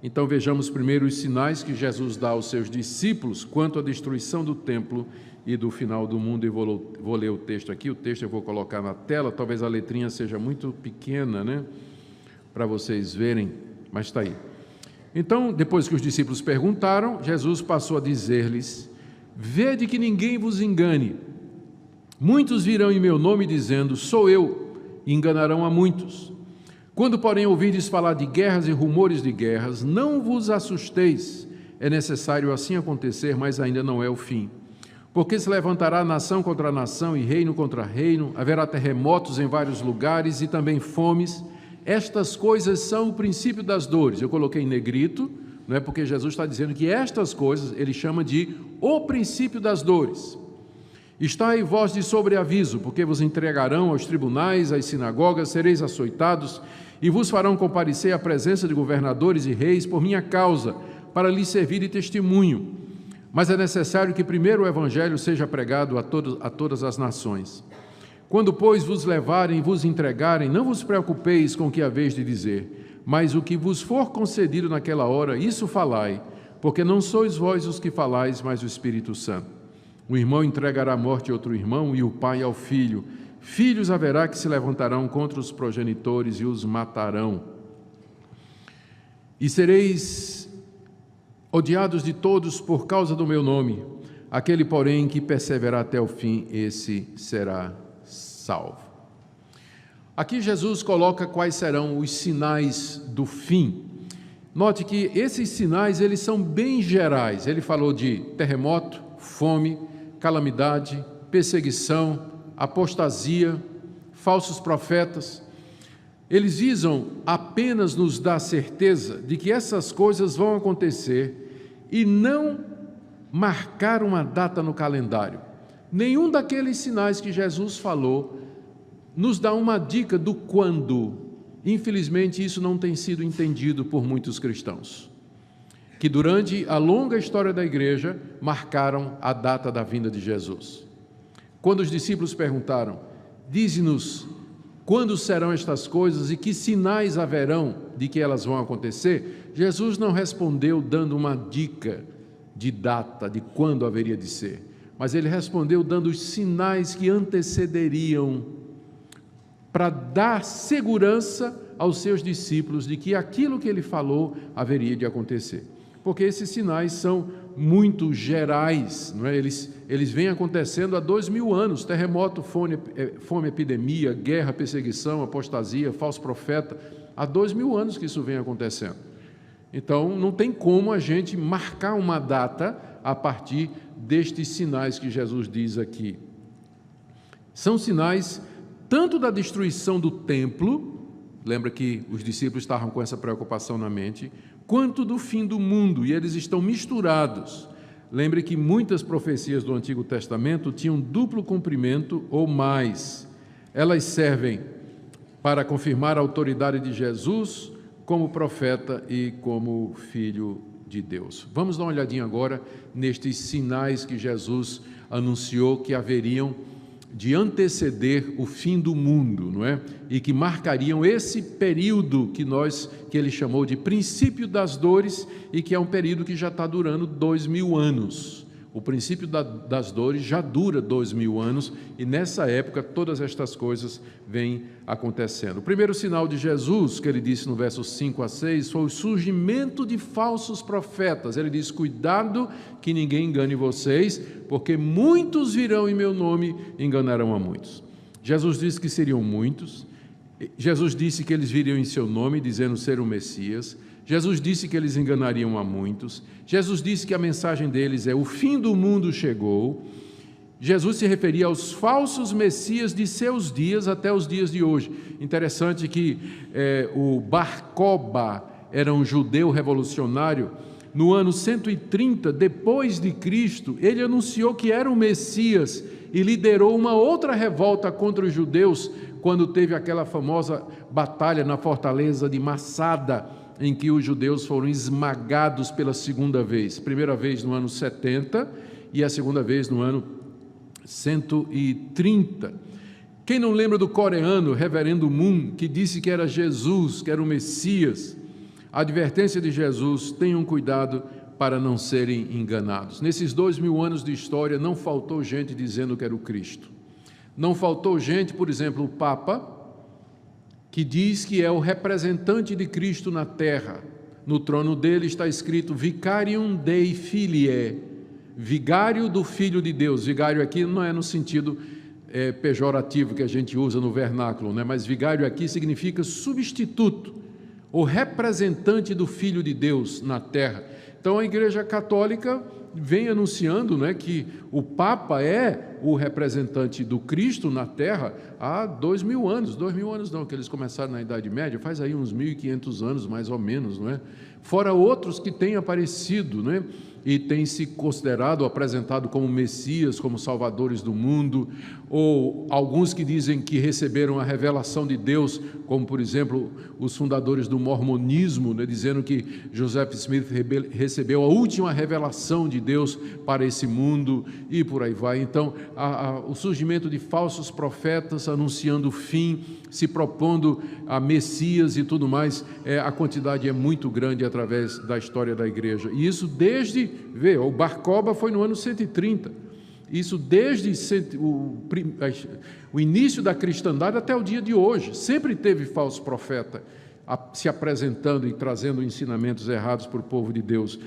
Então vejamos primeiro os sinais que Jesus dá aos seus discípulos quanto à destruição do templo e do final do mundo. E vou ler o texto aqui, o texto eu vou colocar na tela, talvez a letrinha seja muito pequena, né, para vocês verem, mas está aí. Então, depois que os discípulos perguntaram, Jesus passou a dizer-lhes: vede que ninguém vos engane. Muitos virão em meu nome dizendo, sou eu, e enganarão a muitos. Quando, porém, ouvirdes falar de guerras e rumores de guerras, não vos assusteis. É necessário assim acontecer, mas ainda não é o fim. Porque se levantará nação contra nação e reino contra reino, haverá terremotos em vários lugares e também fomes. Estas coisas são o princípio das dores. Eu coloquei em negrito, não é, porque Jesus está dizendo que estas coisas, ele chama de o princípio das dores. Estai vós de sobreaviso, porque vos entregarão aos tribunais, às sinagogas, sereis açoitados, e vos farão comparecer à presença de governadores e reis por minha causa, para lhes servir de testemunho. Mas é necessário que primeiro o evangelho seja pregado a todas as nações. Quando, pois, vos levarem e vos entregarem, não vos preocupeis com o que haveis de dizer, mas o que vos for concedido naquela hora, isso falai, porque não sois vós os que falais, mas o Espírito Santo. O irmão entregará à morte outro irmão, e o pai ao filho. Filhos haverá que se levantarão contra os progenitores e os matarão. E sereis odiados de todos por causa do meu nome. Aquele, porém, que perseverar até o fim, esse será salvo. Aqui Jesus coloca quais serão os sinais do fim. Note que esses sinais, eles são bem gerais. Ele falou de terremoto, fome, calamidade, perseguição, apostasia, falsos profetas. Eles visam apenas nos dar certeza de que essas coisas vão acontecer e não marcar uma data no calendário. Nenhum daqueles sinais que Jesus falou nos dá uma dica do quando. Infelizmente, isso não tem sido entendido por muitos cristãos, que durante a longa história da igreja marcaram a data da vinda de Jesus. Quando os discípulos perguntaram, dize-nos quando serão estas coisas e que sinais haverão de que elas vão acontecer, Jesus não respondeu dando uma dica de data, de quando haveria de ser, mas ele respondeu dando os sinais que antecederiam, para dar segurança aos seus discípulos de que aquilo que ele falou haveria de acontecer. Porque esses sinais são muito gerais, não é? Eles vêm acontecendo há 2000 anos, terremoto, fome, epidemia, guerra, perseguição, apostasia, falso profeta, há 2000 anos que isso vem acontecendo. Então, não tem como a gente marcar uma data a partir destes sinais que Jesus diz aqui. São sinais tanto da destruição do templo, lembra que os discípulos estavam com essa preocupação na mente, quanto do fim do mundo, e eles estão misturados. Lembre que muitas profecias do Antigo Testamento tinham duplo cumprimento ou mais. Elas servem para confirmar a autoridade de Jesus como profeta e como Filho de Deus. Vamos dar uma olhadinha agora nestes sinais que Jesus anunciou que haveriam de anteceder o fim do mundo, não é? E que marcariam esse período que ele chamou de princípio das dores, e que é um período que já está durando 2000 anos. O princípio das dores já dura 2000 anos, e nessa época todas estas coisas vêm acontecendo. O primeiro sinal de Jesus, que ele disse no versos 5 a 6, foi o surgimento de falsos profetas. Ele diz, cuidado que ninguém engane vocês, porque muitos virão em meu nome e enganarão a muitos. Jesus disse que seriam muitos. Jesus disse que eles viriam em seu nome, dizendo ser o Messias. Jesus disse que eles enganariam a muitos. Jesus disse que a mensagem deles é: o fim do mundo chegou. Jesus se referia aos falsos messias de seus dias até os dias de hoje. Interessante que o Bar Kokhba era um judeu revolucionário. No ano 130 depois de Cristo, ele anunciou que era o Messias e liderou uma outra revolta contra os judeus quando teve aquela famosa batalha na fortaleza de Massada, em que os judeus foram esmagados pela segunda vez. Primeira vez no ano 70 e a segunda vez no ano 130. Quem não lembra do coreano, reverendo Moon, que disse que era Jesus, que era o Messias? A advertência de Jesus: tenham cuidado para não serem enganados. Nesses 2000 anos de história, não faltou gente dizendo que era o Cristo. Não faltou gente, por exemplo, o Papa, que diz que é o representante de Cristo na terra. No trono dele está escrito Vicarium Dei Filiae, vigário do Filho de Deus. Vigário aqui não é no sentido pejorativo que a gente usa no vernáculo, né? Mas vigário aqui significa substituto, o representante do Filho de Deus na terra. Então a Igreja Católica vem anunciando, né, que o Papa é o representante do Cristo na terra há 2000 anos. 2000 anos não, que eles começaram na Idade Média, faz aí uns 1500 anos mais ou menos, não é? Fora outros que têm aparecido, né, e têm se considerado, apresentado como Messias, como salvadores do mundo, ou alguns que dizem que receberam a revelação de Deus, como por exemplo os fundadores do mormonismo, né, dizendo que Joseph Smith recebeu a última revelação de Deus para esse mundo, e por aí vai. Então, o surgimento de falsos profetas anunciando o fim, se propondo a Messias e tudo mais, a quantidade é muito grande através da história da igreja. E isso desde, o Bar Kokhba foi no ano 130, isso desde o início da cristandade até o dia de hoje, sempre teve falso profeta se apresentando e trazendo ensinamentos errados para o povo de Deus.